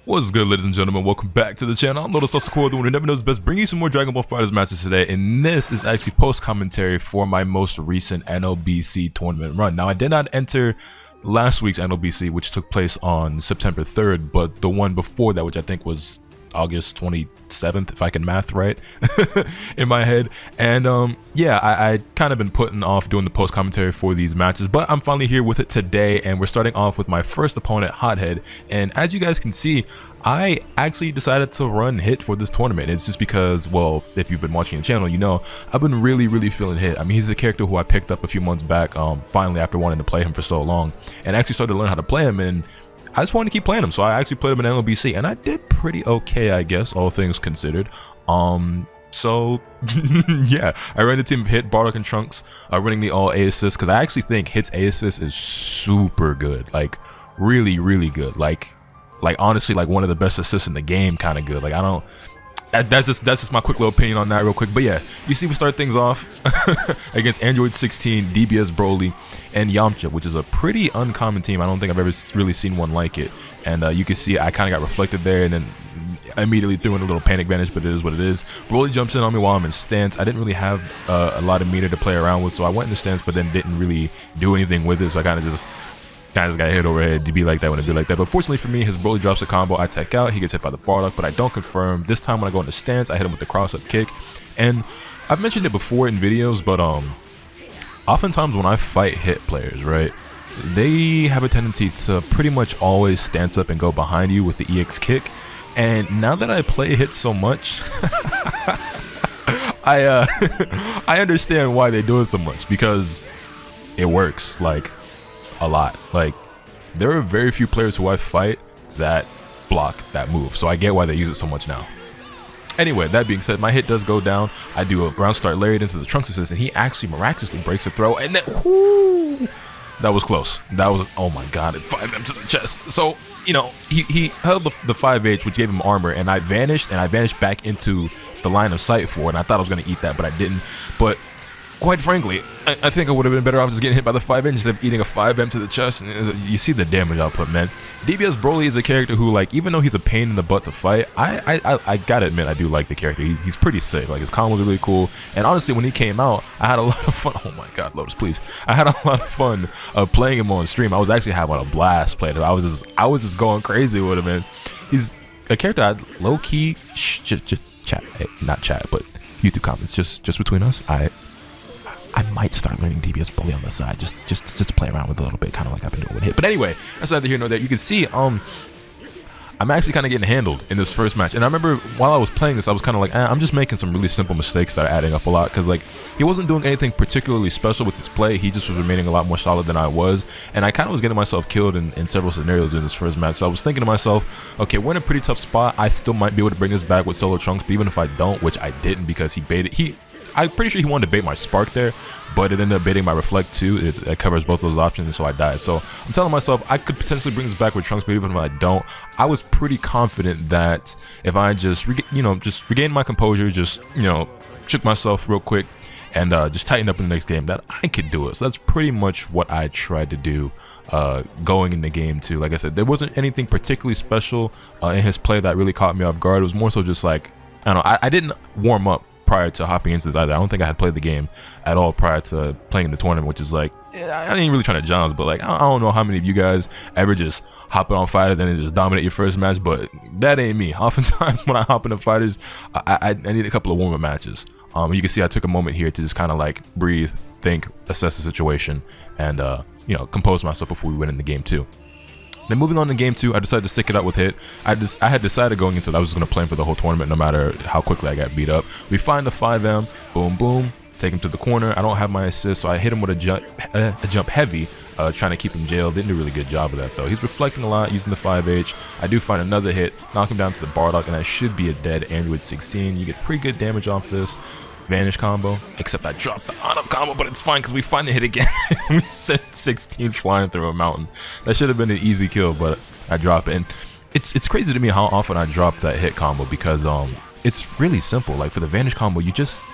What's good, ladies and gentlemen? Welcome back to the channel. I'm LotusAsakura, the one who never knows best, bringing you some more Dragon Ball FighterZ matches today, and this is actually post-commentary for my most recent NLBC tournament run. Now, I did not enter last week's NLBC, which took place on September 3rd, but the one before that, which I think was August 27th, if I can math right in my head. And yeah, I kind of been putting off doing the post commentary for these matches, but I'm finally here with it today, and we're starting off with my first opponent, Hothead. And as you guys can see, I actually decided to run Hit for this tournament. It's just because, well, if you've been watching the channel, you know I've been really feeling Hit. I mean, he's a character who I picked up a few months back, finally, after wanting to play him for so long, and actually started to learn how to play him, and I just wanted to keep playing him, so I actually played him in NLBC, and I did pretty okay, I guess, all things considered. So yeah, I ran the team of Hit, Bardock, and Trunks, running the all A assist, because I actually think Hit's A assist is super good, like really good, like honestly, like one of the best assists in the game, kind of good. Like I don't. That's just my quick little opinion on that real quick. But yeah, you see we start things off against Android 16, DBS Broly, and Yamcha, which is a pretty uncommon team. I don't think I've ever really seen one like it. And you can see I kind of got reflected there, and then immediately threw in a little panic vanish, but it is what it is. Broly jumps in on me while I'm in stance. I didn't really have a lot of meter to play around with, so I went in the stance, but then didn't really do anything with it, so I kind of just got hit over head to be like that when I do like that. But fortunately for me, his Broly drops a combo, I tech out, he gets hit by the Bardock, but I don't confirm. This time when I go into stance, I hit him with the cross-up kick. And I've mentioned it before in videos, but oftentimes when I fight Hit players, right, they have a tendency to pretty much always stance up and go behind you with the EX kick. And now that I play Hit so much, I understand why they do it so much, because it works, like, a lot. Like, there are very few players who I fight that block that move, so I get why they use it so much now. Anyway, that being said, my Hit does go down. I do a ground start lariat into the Trunks assist, and he actually miraculously breaks the throw, and then whoo, that was close. That was, oh my god, 5M to the chest. So, you know, he held the 5H, which gave him armor, and I vanished back into the line of sight for it, and I thought I was going to eat that, but I didn't. But quite frankly, I think I would have been better off just getting hit by the 5M instead of eating a 5M to the chest. And you see the damage output, man. DBS Broly is a character who, like, even though he's a pain in the butt to fight, I gotta admit, I do like the character. He's pretty sick. Like, his combos are really cool. And honestly, when he came out, I had a lot of fun. Oh my god, Lotus, please. I had a lot of fun playing him on stream. I was actually having a blast playing him. I was just going crazy with him, man. He's a character I low-key, just chat, not chat, but YouTube comments, just between us, I might start learning DBS Broly on the side, just to play around with a little bit, kind of like I've been doing with Hit. But anyway, that's neither here nor there. You can see, I'm actually kind of getting handled in this first match. And I remember while I was playing this, I was kind of like, I'm just making some really simple mistakes that are adding up a lot. Because, like, he wasn't doing anything particularly special with his play. He just was remaining a lot more solid than I was. And I kind of was getting myself killed in several scenarios in this first match. So I was thinking to myself, okay, we're in a pretty tough spot. I still might be able to bring this back with solo Trunks. But even if I don't, which I didn't because he baited, I'm pretty sure he wanted to bait my Spark there, but it ended up baiting my Reflect too. It covers both those options, and so I died. So I'm telling myself I could potentially bring this back with Trunks, but even if I don't, I was pretty confident that if I just regained my composure, just, you know, shook myself real quick, and just tightened up in the next game, that I could do it. So that's pretty much what I tried to do going in the game too. Like I said, there wasn't anything particularly special in his play that really caught me off guard. It was more so just like, I don't know, I didn't warm up prior to hopping into this either. I don't think I had played the game at all prior to playing in the tournament, which is like, I ain't really trying to Johns, but like, I don't know how many of you guys ever just hop on FighterZ and just dominate your first match, but that ain't me. Oftentimes when I hop into FighterZ, I need a couple of warm-up matches. You can see I took a moment here to just kind of like breathe, think, assess the situation, and you know, compose myself before we went in the game too. Then moving on to game 2, I decided to stick it out with Hit. I had decided going into it I was just going to play him for the whole tournament no matter how quickly I got beat up. We find the 5M, boom, boom, take him to the corner. I don't have my assist, so I hit him with a jump heavy, trying to keep him jailed. Didn't do a really good job of that, though. He's reflecting a lot using the 5H. I do find another hit, knock him down to the Bardock, and I should be a dead Android 16. You get pretty good damage off this. Vanish combo, except I dropped the on-up combo, but it's fine because we find the hit again. We sent 16 flying through a mountain. That should have been an easy kill, but I drop it. And it's crazy to me how often I drop that hit combo, because it's really simple. Like for the Vanish combo, you just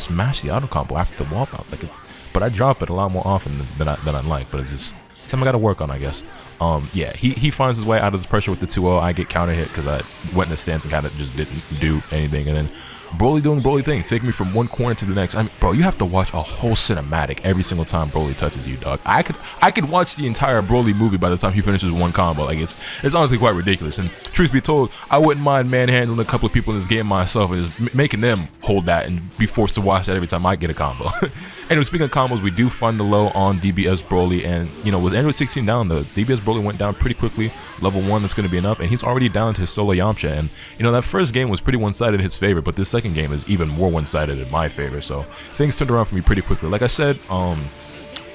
mash the auto combo after the wall bounce. Like but I drop it a lot more often than I'd like. But it's just something I got to work on, I guess. Yeah, he finds his way out of this pressure with the 2-0. I get counter hit because I went in the stance and kind of just didn't do anything, and then Broly doing Broly things, taking me from one corner to the next. I mean, bro, you have to watch a whole cinematic every single time Broly touches you, dog. I could watch the entire Broly movie by the time he finishes one combo. Like, it's honestly quite ridiculous. And truth be told, I wouldn't mind manhandling a couple of people in this game myself and just making them hold that and be forced to watch that every time I get a combo. Anyway, speaking of combos, we do find the low on DBS Broly, and you know, with Android 16 down, the DBS Broly went down pretty quickly. Level 1, that's going to be enough, and he's already down to his solo Yamcha. And you know, that first game was pretty one-sided in his favor, but this second game is even more one-sided in my favor. So things turned around for me pretty quickly. Like I said, my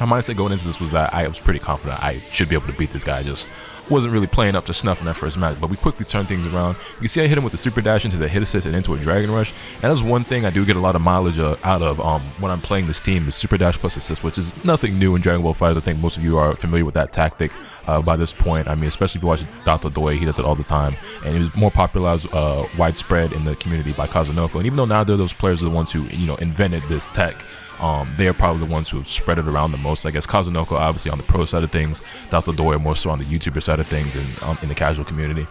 mindset going into this was that I was pretty confident I should be able to beat this guy. I just wasn't really playing up to snuff in that first match, but we quickly turned things around. You can see I hit him with the super dash into the hit assist and into a dragon rush, and that's one thing I do get a lot of mileage out of when I'm playing this team, the super dash plus assist, which is nothing new in Dragon Ball FighterZ. I think most of you are familiar with that tactic by this point. I mean, especially if you watch Dr. Doi, he does it all the time, and it was more popularized widespread in the community by Kazunoko. And even though now they're those players are the ones who, you know, invented this tech, they are probably the ones who have spread it around the most. I guess Kazunoko obviously on the pro side of things, Dr. Doi more so on the YouTuber side of things and in the casual community.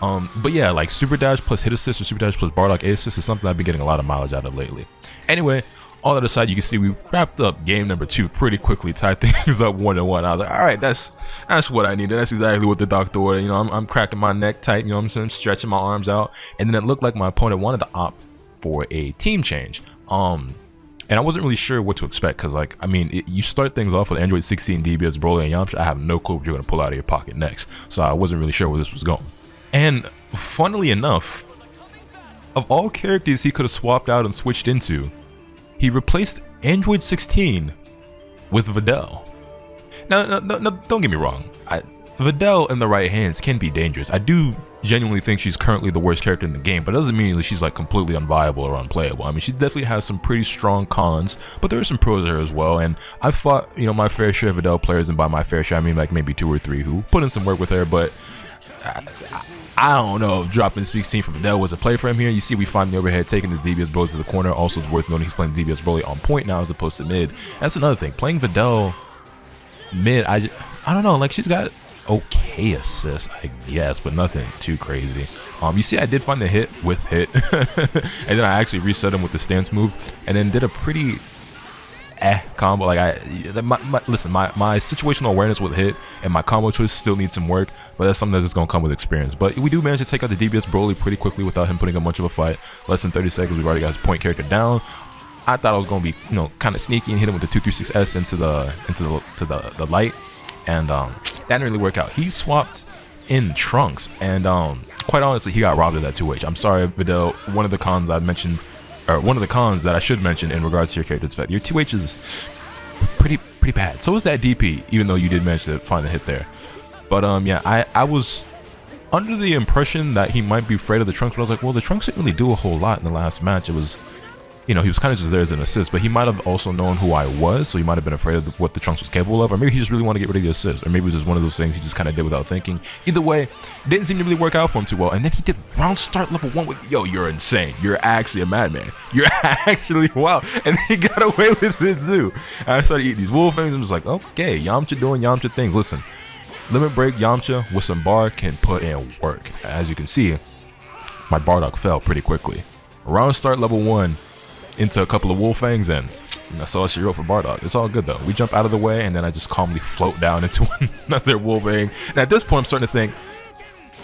But yeah, like super dash plus hit assist or super dash plus Bardock A assist is something I've been getting a lot of mileage out of lately. Anyway, all that aside, you can see we wrapped up game number 2 pretty quickly, tied things up 1-1. I was like, all right, that's what I needed. That's exactly what the doctor ordered. You know, I'm cracking my neck tight, you know what I'm saying, stretching my arms out, and then it looked like my opponent wanted to opt for a team change. And I wasn't really sure what to expect because, like, I mean, you start things off with Android 16, DBS, Broly, and Yamcha. I have no clue what you're going to pull out of your pocket next. So I wasn't really sure where this was going. And funnily enough, of all characters he could have swapped out and switched into, he replaced Android 16 with Videl. Now, don't get me wrong. Videl in the right hands can be dangerous. I do genuinely think she's currently the worst character in the game, but it doesn't mean that she's like completely unviable or unplayable. I mean, she definitely has some pretty strong cons, but there are some pros there as well. And I've fought, you know, my fair share of Videl players, and by my fair share I mean like maybe 2 or 3 who put in some work with her, but I don't know if dropping 16 from Videl was a play for him here. You see we find the overhead taking his DBS Broly to the corner. Also, it's worth noting he's playing DBS Broly on point now as opposed to mid. That's another thing. Playing Videl mid, I don't know, like she's got okay assist, I guess, but nothing too crazy. You see I did find the hit with hit and then I actually reset him with the stance move and then did a pretty combo. Like listen, my situational awareness with hit and my combo choice still needs some work, but that's something that's just gonna come with experience. But we do manage to take out the DBS Broly pretty quickly without him putting up much of a fight. Less than 30 seconds, we've already got his point character down. I thought I was gonna be, you know, kind of sneaky and hit him with the 236S into the light, and that didn't really work out. He swapped in Trunks, and quite honestly, he got robbed of that 2H. I'm sorry, Videl. One of the cons I mentioned, or one of the cons that I should mention in regards to your character is that your 2H is pretty bad. So is that DP, even though you did manage to find a hit there. But yeah, I was under the impression that he might be afraid of the Trunks, but I was like, well, the Trunks didn't really do a whole lot in the last match. It was, you know, he was kind of just there as an assist, but he might have also known who I was, so he might have been afraid of what the Trunks was capable of, or maybe he just really wanted to get rid of the assist, or maybe it was just one of those things he just kind of did without thinking. Either way, it didn't seem to really work out for him too well, and then he did round start level 1 with, yo, you're insane. You're actually a madman. You're actually wild. And he got away with it too. And I started eating these wolf things, and I'm just like, okay, Yamcha doing Yamcha things. Listen, limit break Yamcha with some bar can put in work. As you can see, my Bardock fell pretty quickly. Round start level 1 into a couple of wolf fangs, and that's all she wrote for Bardock. It's all good though. We jump out of the way, and then I just calmly float down into another wolf fang. And at this point, I'm starting to think,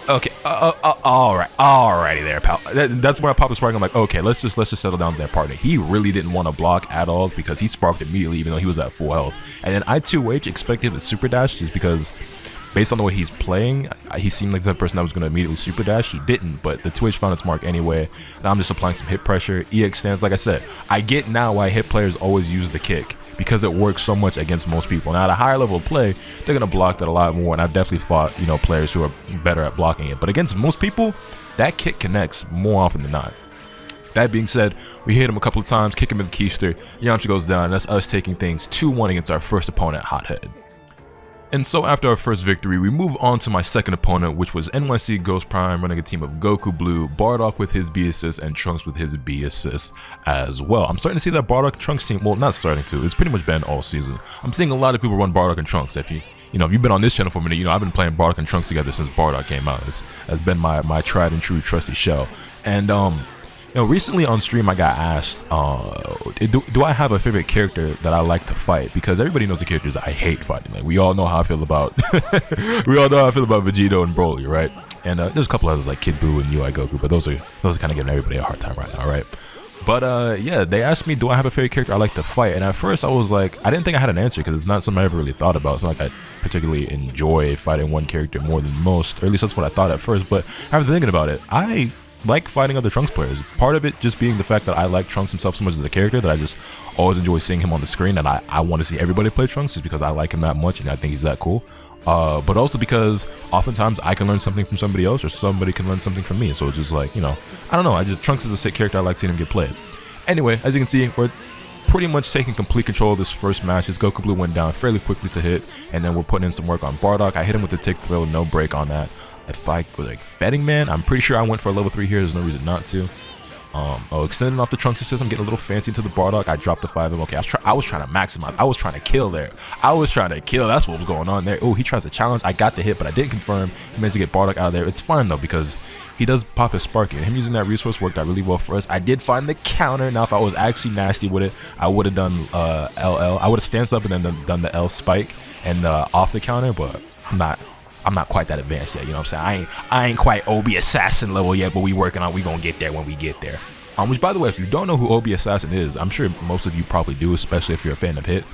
okay, alrighty there, pal. That's when I pop the spark. I'm like, okay, let's just settle down to that partner. He really didn't want to block at all because he sparked immediately, even though he was at full health. And then I 2H expected the super dash just because, based on the way he's playing, he seemed like the person that was going to immediately super dash. He didn't, but the 2H found its mark anyway. Now I'm just applying some hit pressure. EX stance, like I said, I get now why hit players always use the kick, because it works so much against most people. Now at a higher level of play, they're going to block that a lot more, and I've definitely fought, you know, players who are better at blocking it. But against most people, that kick connects more often than not. That being said, we hit him a couple of times, kick him in the keister, Yamcha goes down, and that's us taking things 2-1 against our first opponent, Hothead. And so after our first victory, we move on to my second opponent, which was NYC Ghost Prime running a team of Goku Blue, Bardock with his B assist, and Trunks with his B assist as well. I'm starting to see that Bardock and Trunks team, well, not starting to, it's pretty much been all season. I'm seeing a lot of people run Bardock and Trunks. If you've been on this channel for a minute, I've been playing Bardock and Trunks together since Bardock came out. Has been my tried and true trusty show. And recently on stream I got asked, do I have a favorite character that I like to fight? Because everybody knows the characters I hate fighting. Like, we all know how I feel about Vegito and Broly, right? And there's a couple others like Kid Buu and UI Goku, but those are kind of giving everybody a hard time right now, right? But yeah, they asked me, do I have a favorite character I like to fight? And at first I was like, I didn't think I had an answer because it's not something I ever really thought about. It's not like I particularly enjoy fighting one character more than most, or at least that's what I thought at first. But after thinking about it, I like fighting other Trunks players. Part of it just being the fact that I like Trunks himself so much as a character that I just always enjoy seeing him on the screen, and I want to see everybody play Trunks just because I like him that much and I think he's that cool. But also because oftentimes I can learn something from somebody else or somebody can learn something from me. So it's just like, I don't know, Trunks is a sick character. I like seeing him get played. Anyway, as you can see, we're pretty much taking complete control of this first match. His Goku Blue went down fairly quickly to hit, and then we're putting in some work on Bardock. I hit him with the tick throw, no break on that. If I was like betting man, I'm pretty sure I went for a level 3 here. There's no reason not to. Extending off the Trunks assist, I'm getting a little fancy into the Bardock. I dropped the 5M. Okay, I was trying to maximize. I was trying to kill there. That's what was going on there. Oh, he tries to challenge. I got the hit, but I didn't confirm. He managed to get Bardock out of there. It's fine though because he does pop his Sparky, and him using that resource worked out really well for us. I did find the counter. Now, if I was actually nasty with it, I would have done LL. I would have stanced up and then done the L spike and off the counter, but I'm not quite that advanced yet, you know what I'm saying? I ain't quite OB Assassin level yet, but we working on, we gonna get there when we get there. Which, by the way, if you don't know who OB Assassin is, I'm sure most of you probably do, especially if you're a fan of Hit.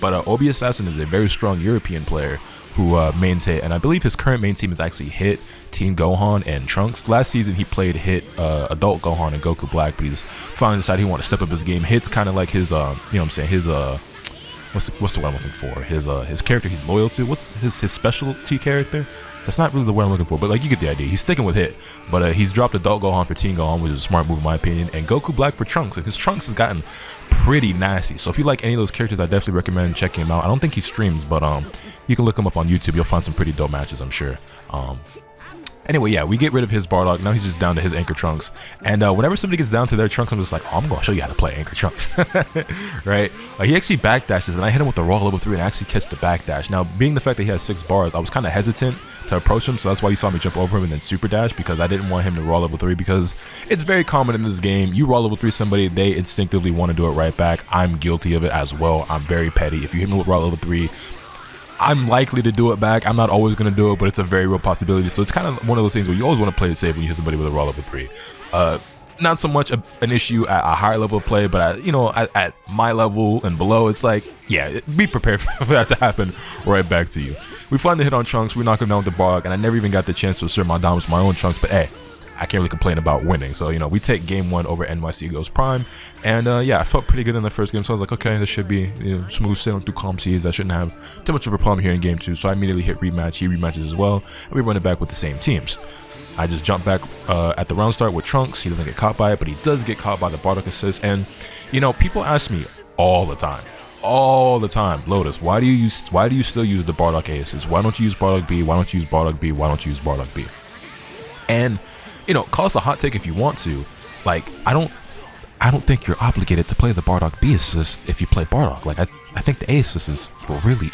But OB Assassin is a very strong European player who mains Hit, and I believe his current main team is actually Hit, Team Gohan, and Trunks. Last season he played Hit, Adult Gohan, and Goku Black, but he's finally decided he wanted to step up his game. Hit's kind of like his, you know what I'm saying, his what's the word I'm looking for? His character he's loyal to. What's his specialty character? That's not really the word I'm looking for, but like you get the idea. He's sticking with Hit, but he's dropped Adult Gohan for Teen Gohan, which is a smart move in my opinion, and Goku Black for Trunks. And his Trunks has gotten pretty nasty. So if you like any of those characters, I definitely recommend checking him out. I don't think he streams, but you can look him up on YouTube. You'll find some pretty dope matches, I'm sure. Anyway, yeah, we get rid of his Bardock. Now he's just down to his Anchor Trunks. And whenever somebody gets down to their Trunks, I'm just like, oh, I'm going to show you how to play Anchor Trunks. Right? He actually backdashes, and I hit him with the raw level 3 and actually catch the backdash. Now, being the fact that he has 6 bars, I was kind of hesitant to approach him, so that's why you saw me jump over him and then super dash, because I didn't want him to raw level 3, because it's very common in this game. You raw level 3 somebody, they instinctively want to do it right back. I'm guilty of it as well. I'm very petty. If you hit me with raw level 3, I'm likely to do it back. I'm not always going to do it, but it's a very real possibility. So it's kind of one of those things where you always want to play it safe when you hit somebody with a raw level 3. Not so much an issue at a higher level of play, but at my level and below, it's like, yeah, be prepared for that to happen right back to you. We find the hit on Trunks, we knock him down with the Bardock, and I never even got the chance to assert my dominance with my own Trunks, but hey, I can't really complain about winning. So, we take game 1 over NYC Ghost Prime, and yeah, I felt pretty good in the first game, so I was like, okay, this should be smooth sailing through calm seas. I shouldn't have too much of a problem here in game 2, so I immediately hit rematch. He rematches as well, and we run it back with the same teams. I just jump back at the round start with Trunks. He doesn't get caught by it, but he does get caught by the Bardock assist. And people ask me all the time, Lotus, why do you still use the Bardock A assist? Why don't you use Bardock B? Why don't you use Bardock B? Why don't you use Bardock B? And call us a hot take if you want to. Like, I don't think you're obligated to play the Bardock B assist if you play Bardock. Like, I think the A assist is really,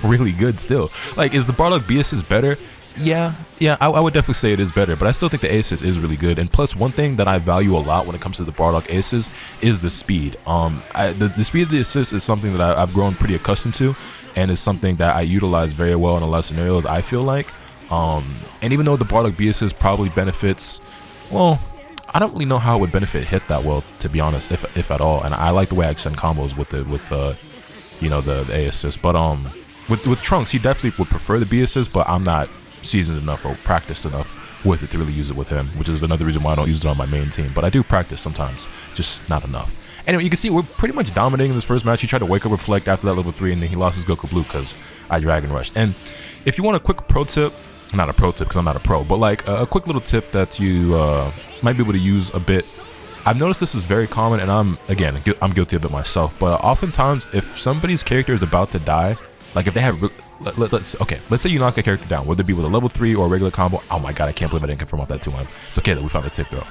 really good still. Like, is the Bardock B assist better? Yeah, I would definitely say it is better, but I still think the A assist is really good. And plus, one thing that I value a lot when it comes to the Bardock A assist is the speed. The speed of the assist is something that I've grown pretty accustomed to, and is something that I utilize very well in a lot of scenarios, I feel like. And even though the Bardock B assist probably benefits, well, I don't really know how it would benefit Hit that well, to be honest, if at all. And I like the way I extend combos with the A assist. But with Trunks, he definitely would prefer the B assist, but I'm not seasoned enough or practiced enough with it to really use it with him, which is another reason why I don't use it on my main team. But I do practice sometimes, just not enough. Anyway, you can see we're pretty much dominating this first match. He tried to wake up Reflect after that level 3, and then he lost his Goku Blue because I Dragon Rushed. And if you want a quick pro tip, not a pro tip because I'm not a pro, but like a quick little tip that you might be able to use a bit. I've noticed this is very common, and I'm guilty of it myself, but oftentimes if somebody's character is about to die, Like if they have, let's say you knock a character down, whether it be with a level 3 or a regular combo. Oh my god, I can't believe I didn't confirm off that 2-1. It's okay that we found the tip throw.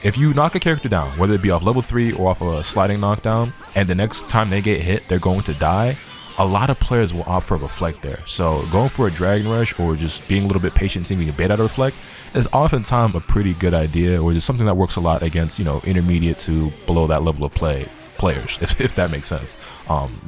If you knock a character down, whether it be off level 3 or off a sliding knockdown, and the next time they get hit, they're going to die, a lot of players will opt for a reflect there. So going for a dragon rush or just being a little bit patient, seeing if you can bait out a reflect is oftentimes a pretty good idea, or just something that works a lot against, you know, intermediate to below that level of players, if that makes sense.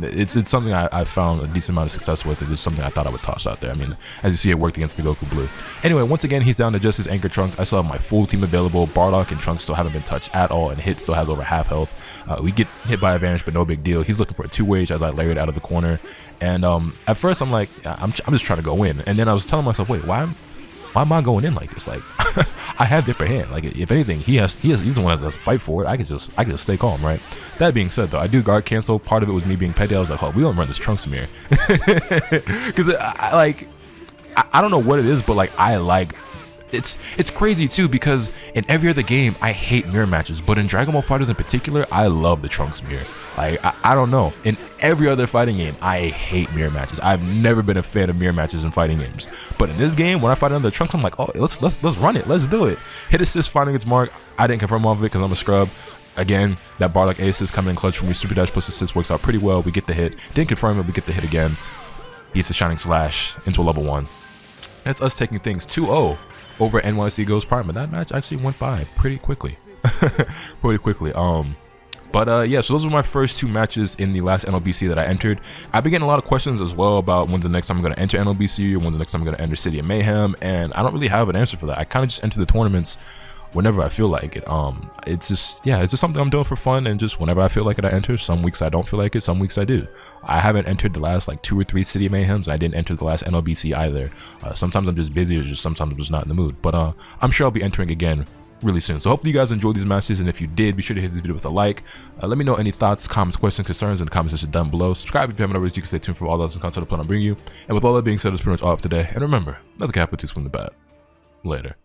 It's something I found a decent amount of success with. It's just something I thought I would toss out there. I mean, as you see, it worked against the Goku Blue. Anyway, once again, he's down to just his Anchor Trunks. I still have my full team available. Bardock and Trunks still haven't been touched at all, and Hit still has over half health. We get hit by advantage, but no big deal. He's looking for a 2-wage as I layered out of the corner. And at first, I'm like, I'm just trying to go in. And then I was telling myself, wait, why am I going in like this? Like, I have the upper hand. Like, if anything, he's the one that has to fight for it. I can just stay calm, right? That being said, though, I do guard cancel. Part of it was me being petty. I was like, oh, we don't run this Trunks mirror. Because I don't know what it is, but like I like. It's crazy too, because in every other game I hate mirror matches, but in Dragon Ball FighterZ in particular, I love the Trunks mirror. Like I don't know, in every other fighting game I hate mirror matches. I've never been a fan of mirror matches in fighting games, but in this game when I fight under the Trunks, I'm like, oh, let's run it, let's do it. Hit assist finding its mark. I didn't confirm off of it because I'm a scrub. Again, that Bardock A assist coming in clutch from me. Super dash plus assist works out pretty well. We get the hit. Didn't confirm it. We get the hit again. Beats the Shining Slash into a level 1. That's us taking things 2-0 over NYC Ghost Prime, but that match actually went by pretty quickly. Yeah, so those were my first 2 matches in the last NLBC that I entered. I've been getting a lot of questions as well about when's the next time I'm going to enter NLBC, or when's the next time I'm going to enter City of Mayhem, and I don't really have an answer for that. I kind of just enter the tournaments whenever I feel like it. It's just something I'm doing for fun, and just whenever I feel like it, I enter. Some weeks I don't feel like it, some weeks I do. I haven't entered the last like 2 or 3 City of Mayhems, and I didn't enter the last NLBC either. Sometimes I'm just busy, or just sometimes I'm just not in the mood, but I'm sure I'll be entering again really soon. So hopefully you guys enjoyed these matches, and if you did, be sure to hit this video with a like. Let me know any thoughts, comments, questions, concerns in the comment section down below. Subscribe if you haven't already, so you can stay tuned for all the other content I plan on bringing you. And with all that being said, that's pretty much all for today, and remember, another capital to swing the bat. Later.